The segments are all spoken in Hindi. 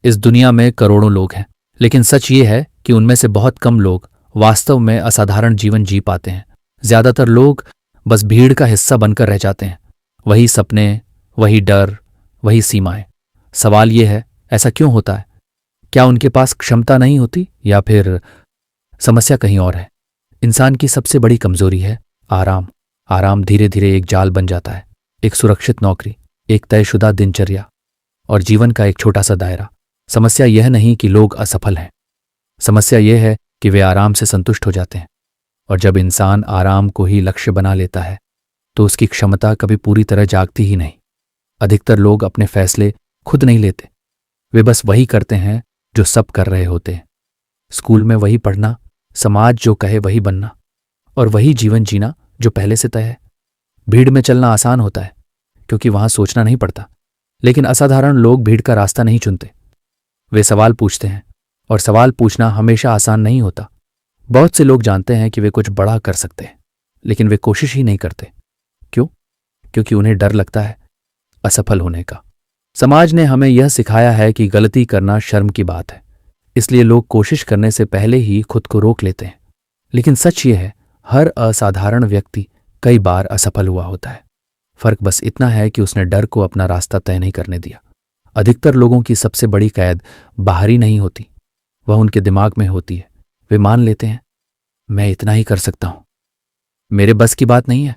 इस दुनिया में करोड़ों लोग हैं, लेकिन सच ये है कि उनमें से बहुत कम लोग वास्तव में असाधारण जीवन जी पाते हैं। ज्यादातर लोग बस भीड़ का हिस्सा बनकर रह जाते हैं। वही सपने, वही डर, वही सीमाएं। सवाल ये है, ऐसा क्यों होता है? क्या उनके पास क्षमता नहीं होती, या फिर समस्या कहीं और है? इंसान की सबसे बड़ी कमजोरी है आराम। आराम धीरे धीरे एक जाल बन जाता है। एक सुरक्षित नौकरी, एक तयशुदा दिनचर्या और जीवन का एक छोटा सा दायरा। समस्या यह नहीं कि लोग असफल हैं, समस्या यह है कि वे आराम से संतुष्ट हो जाते हैं। और जब इंसान आराम को ही लक्ष्य बना लेता है तो उसकी क्षमता कभी पूरी तरह जागती ही नहीं। अधिकतर लोग अपने फैसले खुद नहीं लेते, वे बस वही करते हैं जो सब कर रहे होते हैं। स्कूल में वही पढ़ना, समाज जो कहे वही बनना, और वही जीवन जीना जो पहले से तय है। भीड़ में चलना आसान होता है क्योंकि वहां सोचना नहीं पड़ता, लेकिन असाधारण लोग भीड़ का रास्ता नहीं चुनते। वे सवाल पूछते हैं, और सवाल पूछना हमेशा आसान नहीं होता। बहुत से लोग जानते हैं कि वे कुछ बड़ा कर सकते हैं, लेकिन वे कोशिश ही नहीं करते। क्यों? क्योंकि उन्हें डर लगता है असफल होने का। समाज ने हमें यह सिखाया है कि गलती करना शर्म की बात है, इसलिए लोग कोशिश करने से पहले ही खुद को रोक लेते हैं। लेकिन सच ये है, हर असाधारण व्यक्ति कई बार असफल हुआ होता है। फर्क बस इतना है कि उसने डर को अपना रास्ता तय नहीं करने दिया। अधिकतर लोगों की सबसे बड़ी कैद बाहरी नहीं होती, वह उनके दिमाग में होती है। वे मान लेते हैं, मैं इतना ही कर सकता हूं, मेरे बस की बात नहीं है,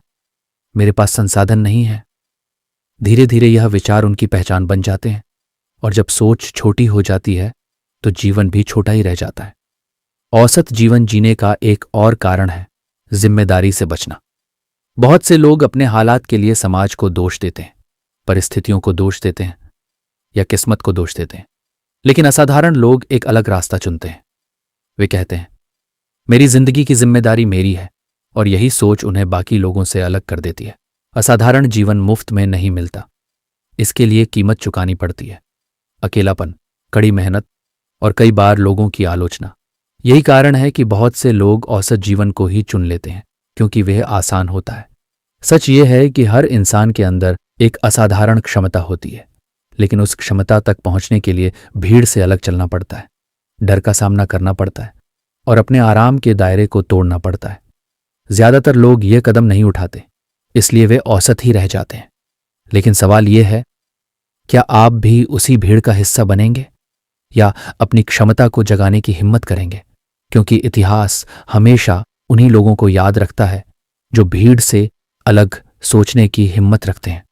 मेरे पास संसाधन नहीं है। धीरे धीरे यह विचार उनकी पहचान बन जाते हैं, और जब सोच छोटी हो जाती है तो जीवन भी छोटा ही रह जाता है। औसत जीवन जीने का एक और कारण है जिम्मेदारी से बचना। बहुत से लोग अपने हालात के लिए समाज को दोष देते हैं, परिस्थितियों को दोष देते हैं, या किस्मत को दोष देते हैं। लेकिन असाधारण लोग एक अलग रास्ता चुनते हैं। वे कहते हैं, मेरी जिंदगी की जिम्मेदारी मेरी है, और यही सोच उन्हें बाकी लोगों से अलग कर देती है। असाधारण जीवन मुफ्त में नहीं मिलता, इसके लिए कीमत चुकानी पड़ती है। अकेलापन, कड़ी मेहनत और कई बार लोगों की आलोचना। यही कारण है कि बहुत से लोग औसत जीवन को ही चुन लेते हैं, क्योंकि वह आसान होता है। सच ये है कि हर इंसान के अंदर एक असाधारण क्षमता होती है, लेकिन उस क्षमता तक पहुंचने के लिए भीड़ से अलग चलना पड़ता है, डर का सामना करना पड़ता है, और अपने आराम के दायरे को तोड़ना पड़ता है। ज्यादातर लोग ये कदम नहीं उठाते, इसलिए वे औसत ही रह जाते हैं। लेकिन सवाल यह है, क्या आप भी उसी भीड़ का हिस्सा बनेंगे, या अपनी क्षमता को जगाने की हिम्मत करेंगे? क्योंकि इतिहास हमेशा उन्हीं लोगों को याद रखता है जो भीड़ से अलग सोचने की हिम्मत रखते हैं।